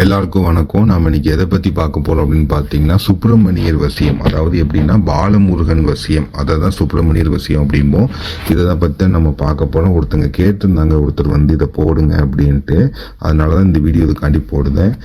எல்லாருக்கும் வணக்கம். நாம் இன்னைக்கு எதை பற்றி பார்க்க போகிறோம் அப்படின்னு பார்த்தீங்கன்னா, சுப்பிரமணியர் வசியம். அதாவது எப்படின்னா பாலமுருகன் வசியம், அதை தான் சுப்பிரமணியர் வசியம் அப்படிம்போம். இதை பற்றி நம்ம பார்க்க போகிறோம். ஒருத்தங்க கேட்டிருந்தாங்க, ஒருத்தர் வந்து இதை போடுங்க அப்படின்ட்டு. அதனால தான் இந்த வீடியோ இதுக்காண்டி போடுதேன்.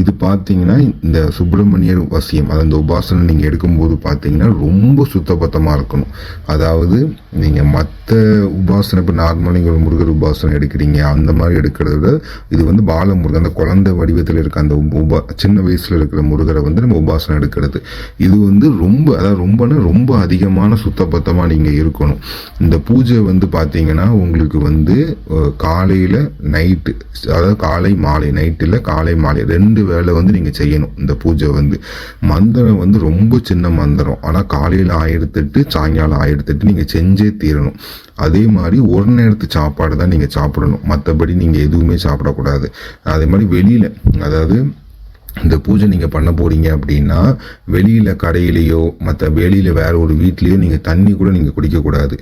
இது பார்த்தீங்கன்னா, இந்த சுப்பிரமணியர் வசியம், அதாவது இந்த உபாசனை நீங்கள் எடுக்கும்போது பார்த்தீங்கன்னா ரொம்ப சுத்தபத்தமாக இருக்கணும். அதாவது நீங்கள் மற்ற உபாசனை இப்போ நார்மலாக நீங்கள் ஒரு முருகர் உபாசனை எடுக்கிறீங்க, அந்த மாதிரி எடுக்கிறத இது வந்து பாலமுருகன், அந்த குழந்தை வடிவத்தில் இருக்க அந்த சின்ன வயசுல இருக்கிற முருகரை வந்து நம்ம உபாசனை எடுக்கிறது. இது வந்து ரொம்ப அதிகமான சுத்தபத்தமாக நீங்கள் இருக்கணும். இந்த பூஜை வந்து பார்த்தீங்கன்னா உங்களுக்கு வந்து காலையில் நைட்டு, அதாவது காலை மாலை, நைட்டில் காலை மாலை 2 வேளை வந்து நீங்கள் செய்யணும். இந்த பூஜை வந்து மந்திரம் வந்து ரொம்ப சின்ன மந்திரம், ஆனால் காலையில் 1008 சாயங்காலம் 1008 நீங்கள் செஞ்சே தீரணும். அதே மாதிரி ஒரு நேரத்து சாப்பாடு தான் நீங்கள் சாப்பிடணும், மற்றபடி நீங்கள் எதுவுமே சாப்பிடக்கூடாது. அதே மாதிரி வெளியில், அதாவது இந்த பூஜை நீங்கள் பண்ண போகிறீங்க அப்படின்னா வெளியில் கடையிலையோ மற்ற வெளியில் வேற ஒரு வீட்லேயோ நீங்கள் தண்ணி கூட நீங்கள் குடிக்கக்கூடாது.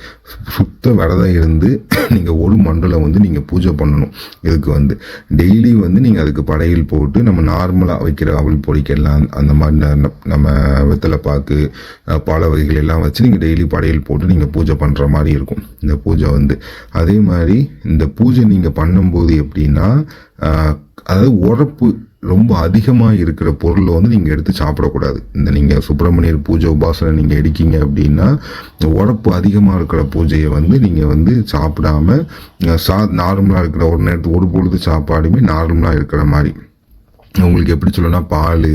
சுத்த விரதம் இருந்து நீங்கள் ஒரு மண்டலம் வந்து நீங்கள் பூஜை பண்ணணும். இதுக்கு வந்து டெய்லி வந்து நீங்கள் அதுக்கு படையல் போட்டு, நம்ம நார்மலாக வைக்கிற அவள் பொடிக்கெல்லாம் அந்த மாதிரி நம்ம வெத்தலை பாக்கு பல வகைகள் எல்லாம் வச்சு நீங்கள் டெய்லி படையல் போட்டு நீங்கள் பூஜை பண்ணுற மாதிரி இருக்கும் இந்த பூஜை வந்து. அதே மாதிரி இந்த பூஜை நீங்கள் பண்ணும்போது எப்படின்னா, அதாவது உரப்பு ரொம்ப அதிகமாக இருக்கிற பொருளை வந்து நீங்கள் எடுத்து சாப்பிடக்கூடாது. இந்த நீங்கள் சுப்பிரமணியர் பூஜை உபாசனை நீங்கள் எடுக்கீங்க அப்படின்னா, உரப்பு அதிகமாக இருக்கிற பூஜையை வந்து நீங்கள் வந்து சாப்பிடாம நார்மலாக இருக்கிற ஒரு நேரத்துக்கு ஒரு பொழுது சாப்பாடுமே நார்மலாக இருக்கிற மாதிரி. உங்களுக்கு எப்படி சொல்லணும்னா, பால்,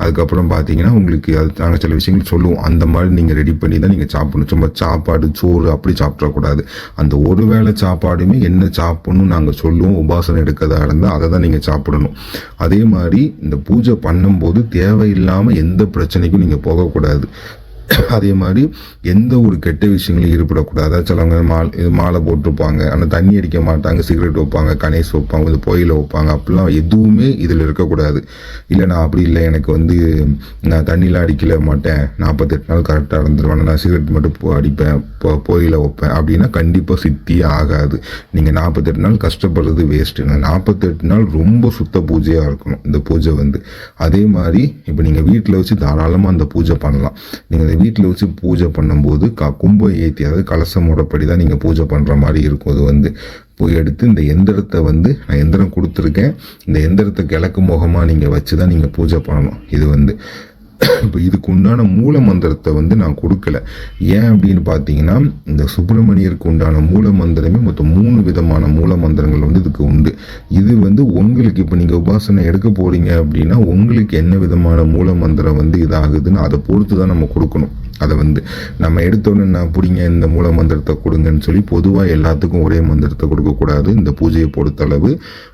அதுக்கப்புறம் பார்த்தீங்கன்னா உங்களுக்கு அது நாங்கள் சில விஷயங்கள் சொல்லுவோம், அந்த மாதிரி நீங்கள் ரெடி பண்ணி தான் நீங்கள் சாப்பிடணும். சும்மா சாப்பாடு சோறு அப்படி சாப்பிடக்கூடாது. அந்த ஒரு வேளை சாப்பாடுமே என்ன சாப்பிடணும் நாங்கள் சொல்லுவோம். உபாசனை எடுக்கிறதா இருந்தால் அதை தான் நீங்கள் சாப்பிடணும். அதே மாதிரி இந்த பூஜை பண்ணும்போது தேவையில்லாமல் எந்த பிரச்சனைக்கும் நீங்கள் போகக்கூடாது. அதே மாதிரி எந்த ஒரு கெட்ட விஷயங்களும் ஈடுபடக்கூடாது. அதாவது சிலவங்க மாலை போட்டிருப்பாங்க, ஆனால் தண்ணி அடிக்க மாட்டாங்க, சிகரெட் வைப்பாங்க, கணேஷ் வைப்பாங்க, இது புகையில வைப்பாங்க, அப்படிலாம் எதுவுமே இதில் இருக்கக்கூடாது. இல்லை நான் அப்படி இல்லை, எனக்கு வந்து நான் தண்ணிலாம் அடிக்கல மாட்டேன், 48 நாள் கரெக்டாக இருந்துருவேன், நான் சிகரெட் மட்டும் அடிப்பேன், புகையில வைப்பேன் அப்படின்னா கண்டிப்பாக சித்தியே ஆகாது. நீங்கள் 48 நாள் கஷ்டப்படுறது வேஸ்ட்டு. 48 நாள் ரொம்ப சுத்த பூஜையாக இருக்கணும் இந்த பூஜை வந்து. அதே மாதிரி இப்போ நீங்கள் வீட்டில் வச்சு தாராளமாக அந்த பூஜை பண்ணலாம். நீங்கள் வீட்டில் வச்சு பூஜை பண்ணும்போது கும்பம் ஏற்றி, அதாவது கலசம் முறைப்படி தான் நீங்கள் பூஜை பண்ணுற மாதிரி இருக்கும். அது வந்து போய் எடுத்து இந்த எந்திரத்தை வந்து நான் எந்திரம் கொடுத்துருக்கேன், இந்த எந்திரத்தை கிழக்கு முகமாக நீங்கள் வச்சு தான் நீங்கள் பூஜை பண்ணணும். இது வந்து இப்போ இதுக்கு உண்டான மூல மந்திரத்தை வந்து நான் கொடுக்கல. ஏன் அப்படின்னு பார்த்தீங்கன்னா, இந்த சுப்பிரமணியருக்கு உண்டான மூல மந்திரமே மொத்தம் 3 விதமான மூல மந்திரங்கள் வந்து இதுக்கு உண்டு. இது வந்து உங்களுக்கு இப்போ நீங்கள் உபாசனை எடுக்க போறீங்க அப்படின்னா உங்களுக்கு என்ன விதமான மூல மந்திரம் வந்து இதாகுதுன்னு அதை பொறுத்து தான் நம்ம கொடுக்கணும். அதை வந்து நம்ம எடுத்தோடனே நான் பிடிங்க இந்த மூல மந்திரத்தை கொடுங்கன்னு சொல்லி பொதுவாக எல்லாத்துக்கும் ஒரே மந்திரத்தை கொடுக்கக்கூடாது. இந்த பூஜையை பொறுத்தளவு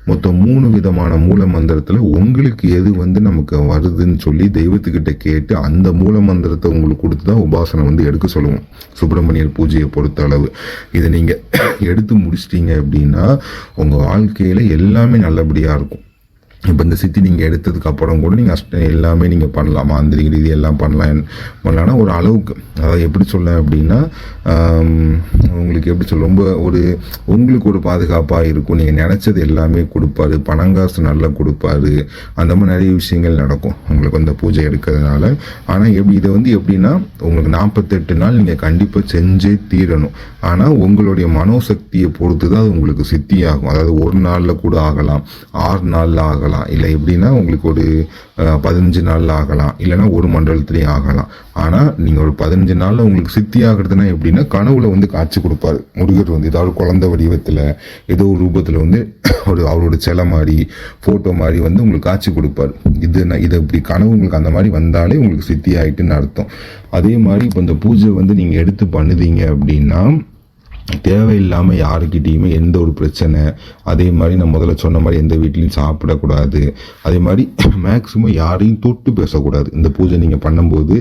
மொத்தம் 3 விதமான மூல மந்திரத்தில் உங்களுக்கு எது வந்து நமக்கு வருதுன்னு சொல்லி தெய்வத்துக்கிட்ட கேட்டு அந்த மூல மந்திரத்தை உங்களுக்கு கொடுத்து தான் உபாசனை வந்து எடுக்க சொல்லுவோம் சுப்பிரமணியர் பூஜையை பொறுத்தளவு. இதை நீங்கள் எடுத்து முடிச்சிட்டீங்க அப்படின்னா உங்கள் வாழ்க்கையில் எல்லாமே நல்லபடியாக இருக்கும். இப்போ இந்த சித்தி நீங்கள் எடுத்ததுக்கு அப்புறம் கூட நீங்கள் எல்லாமே நீங்கள் பண்ணலாம், மாந்திரிக ரீதி எல்லாம் பண்ணலாம்னா ஒரு அளவுக்கு. அதாவது எப்படி சொல்ல அப்படின்னா, உங்களுக்கு எப்படி சொல்ல, ரொம்ப உங்களுக்கு ஒரு பாதுகாப்பாக இருக்கும். நீங்கள் நினச்சது எல்லாமே கொடுப்பாரு, பணங்காசு நல்லா கொடுப்பாரு, அந்த மாதிரி நிறைய விஷயங்கள் நடக்கும் உங்களுக்கு அந்த பூஜை எடுக்கிறதுனால. ஆனால் இதை வந்து எப்படின்னா, உங்களுக்கு 48 நாள் நீங்கள் கண்டிப்பாக செஞ்சே தீரணும். ஆனால் உங்களுடைய மனோசக்தியை பொறுத்து தான் அது உங்களுக்கு சித்தியாகும். அதாவது ஒரு நாளில் கூட ஆகலாம், 6 நாளில் ஆகலாம், இல்லை எப்படின்னா உங்களுக்கு ஒரு 15 நாளில் ஆகலாம், இல்லைன்னா ஒரு மண்டலத்திலேயே ஆகலாம். ஆனால் நீங்கள் ஒரு 15 நாளில் உங்களுக்கு சித்தி ஆகிறதுனா எப்படின்னா, கனவுல வந்து காட்சி கொடுப்பாரு முருகர் வந்து ஏதாவது குழந்தை வடிவத்தில் ஏதோ ஒரு ரூபத்தில் வந்து அவரோட சிலை மாதிரி ஃபோட்டோ மாதிரி வந்து உங்களுக்கு காட்சி கொடுப்பாரு. இது இப்படி கனவு உங்களுக்கு அந்த மாதிரி வந்தாலே உங்களுக்கு சித்தி ஆகிட்டுன்னு அர்த்தம். அதே மாதிரி இப்போ இந்த பூஜை வந்து நீங்கள் எடுத்து பண்ணுதீங்க அப்படின்னா தேவையில்லாமல் யாருக்கிட்டேயுமே எந்த ஒரு பிரச்சனை, அதே மாதிரி நான் முதல்ல சொன்ன மாதிரி எந்த வீட்லையும் சாப்பிடக்கூடாது, அதே மாதிரி மேக்ஸிமம் யாரையும் தொட்டு பேசக்கூடாது இந்த பூஜை நீங்கள் பண்ணும்போது.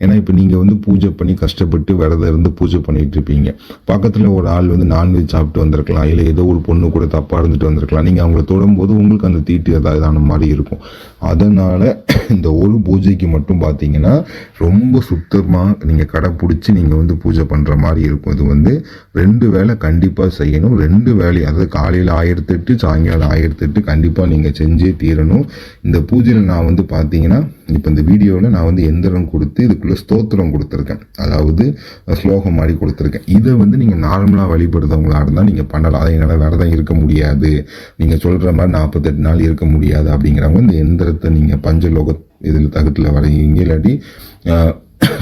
ஏன்னா இப்போ நீங்கள் வந்து பூஜை பண்ணி கஷ்டப்பட்டு விரதம் இருந்து பூஜை பண்ணிகிட்டு இருப்பீங்க, பக்கத்தில் ஒரு ஆள் வந்து நான்வெஜ் சாப்பிட்டு வந்திருக்கலாம், இல்லை ஏதோ ஒரு பொண்ணு கூட தப்பாக இருந்துட்டு வந்திருக்கலாம். நீங்கள் அவங்கள தொடும்போது உங்களுக்கு அந்த தீட்டு ஏதாவதான மாதிரி இருக்கும். அதனால் இந்த ஒரு பூஜைக்கு மட்டும் பார்த்தீங்கன்னா ரொம்ப சுத்தமாக நீங்கள் கடைப்பிடிச்சி நீங்கள் வந்து பூஜை பண்ணுற மாதிரி இருக்கும். இது வந்து 2 2 வேளை கண்டிப்பாக செய்யணும். 2 வேளை, அதாவது காலையில் 1008 சாயங்காலம் 1008 கண்டிப்பாக நீங்கள் செஞ்சே தீரணும். இந்த பூஜையில் நான் வந்து பார்த்தீங்கன்னா இப்போ இந்த வீடியோவில் நான் வந்து எந்திரம் கொடுத்து இதுக்குள்ளே ஸ்தோத்திரம் கொடுத்துருக்கேன், அதாவது ஸ்லோகம் மாதிரி கொடுத்துருக்கேன். இதை வந்து நீங்கள் நார்மலாக வழிபடுறவங்களா இருந்தால் நீங்கள் பண்ணலாம். அதை என்னால் விரதம் இருக்க முடியாது, நீங்கள் சொல்கிற மாதிரி 48 நாள் இருக்க முடியாது அப்படிங்கிறவங்க இந்த எந்திரத்தை நீங்கள் பஞ்சலோக இதில் தகுட்டில் வரைங்க, இல்லாட்டி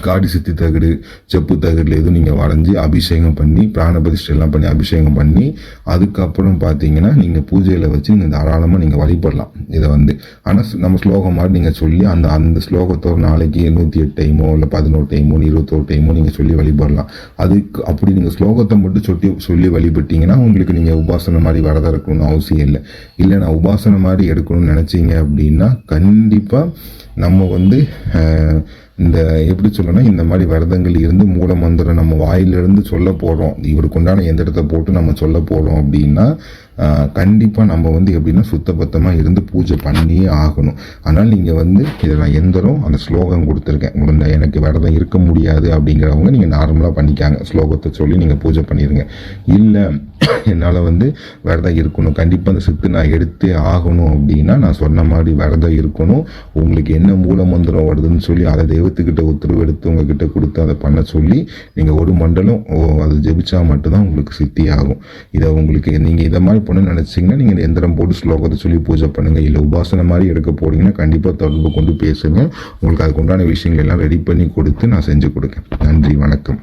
காடி சித்தி தகடு செப்பு தகடில் எதுவும் நீங்கள் வரைஞ்சி அபிஷேகம் பண்ணி பிராணபதிஷ்டெல்லாம் பண்ணி அபிஷேகம் பண்ணி அதுக்கப்புறம் பார்த்தீங்கன்னா நீங்கள் பூஜையில் வச்சு நீங்கள் தாராளமாக நீங்கள் வழிபடலாம் இதை வந்து. ஆனால் நம்ம ஸ்லோகம் மாதிரி நீங்கள் சொல்லி அந்த ஸ்லோகத்தோட நாளைக்கு 108 டைமோ இல்லை 11 டைமோ 21 டைமோ நீங்கள் சொல்லி வழிபடலாம். அதுக்கு அப்படி நீங்கள் ஸ்லோகத்தை மட்டும் சொல்லி வழிபட்டீங்கன்னா உங்களுக்கு நீங்கள் உபாசனை மாதிரி வரதான் இருக்கணும்னு அவசியம் இல்லை. இல்லை நான் உபாசனை மாதிரி எடுக்கணும்னு நினச்சிங்க அப்படின்னா கண்டிப்பாக நம்ம வந்து இந்த எப்படி சொல்லணும்னா இந்த மாதிரி விரதங்கள் இருந்து மூல மந்திரம் நம்ம வாயிலிருந்து சொல்ல போகிறோம், இவருக்கு உண்டான எந்திரத்தை போட்டு நம்ம சொல்ல போகிறோம் அப்படின்னா கண்டிப்பாக நம்ம வந்து எப்படின்னா சுத்தபத்தமாக இருந்து பூஜை பண்ணியே ஆகணும். ஆனால் நீங்கள் வந்து இதில் நான் எந்திரம் அந்த ஸ்லோகம் கொடுத்துருக்கேன், எனக்கு விரதம் இருக்க முடியாது அப்படிங்கிறவங்க நீங்கள் நார்மலாக பண்ணிக்காங்க, ஸ்லோகத்தை சொல்லி நீங்கள் பூஜை பண்ணிடுங்க. இல்லை என்னால் வந்து விரதம் இருக்கணும், கண்டிப்பாக அந்த சித்து நான் எடுத்தே ஆகணும் அப்படின்னா நான் சொன்ன மாதிரி விரதம் இருக்கணும். உங்களுக்கு என்ன மூல மந்திரம் வருதுன்னு சொல்லி அதை தெய்வத்துக்கிட்ட உத்தரவு எடுத்து உங்ககிட்ட கொடுத்து அதை பண்ண சொல்லி நீங்கள் ஒரு மண்டலம் அது ஜெபிச்சா மட்டும்தான் உங்களுக்கு சித்தி ஆகும். இதை உங்களுக்கு நீங்கள் இதை மாதிரி பண்ண நினச்சிங்கன்னா நீங்கள் எந்திரம் போட்டு ஸ்லோகத்தை சொல்லி பூஜை பண்ணுங்கள். இல்லை உபாசனை மாதிரி எடுக்க போனீங்கன்னா கண்டிப்பாக தொடர்பு கொண்டு பேசுங்க, உங்களுக்கு அதுக்கு உண்டான விஷயங்கள் எல்லாம் ரெடி பண்ணி கொடுத்து நான் செஞ்சு கொடுக்கேன். நன்றி, வணக்கம்.